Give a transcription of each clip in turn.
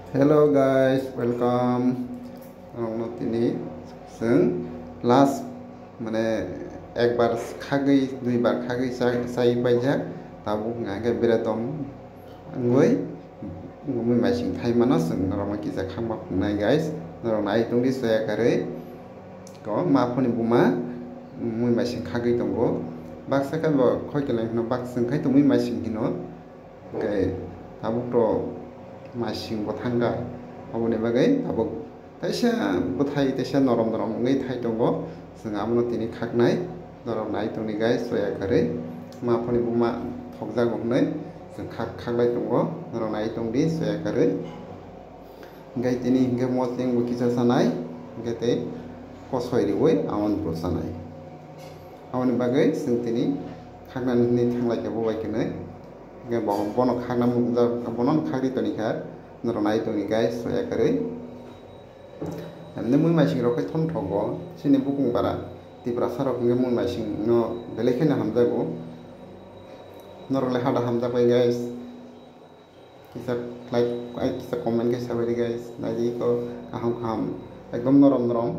Hello guys, welcome. Tini जों last माने एक बार खागै दुई बार खागै sai baijak tabuk ngaga beradom angoi ngumi masing thai manos norong kisa khangma fungnai guys norong nai tungdi soya kare ko mafoni buma mui masing खागै tongo baksa kan bo khoi keleng no baksing khai tungmi masing hino kai tabuk to masing bo thangga aboni bagai tabuk taisa buthai taisa norom norom ngai thai tongo जों amno tini khagnai norong nai tongni guys soya kare mafoni buma thokjago hnai जों khaglai tongo norong nai tongdi soya kare ngai tini hingke mosling bo kisa sanai hingke tei kosoi riwoi amon bo sanai amoni bagai जों tini khagnan ni thanglai ke bobai kene hingke bono khagna mukja bono khagri toni kha norong nai tongni guys soya kare mui masing rok thon thogo sini bukung bara tibra sarok nge mui masing no belekene hamjago norok le hada hamjabai guys kisa like kisa comment ke sabari guys naji ko kaham kaham ekdom norom norom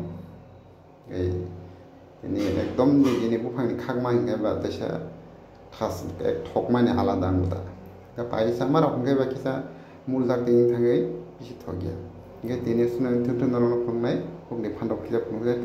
ini ekdom ini bufangni khagma hinga ba tesa thas ek thokmani alada angda ka paisa marok nge ba kisa muljak ting thangai bisi thogya nge tini sunang thunthun norong phangnai pokni phandok khilap phungjak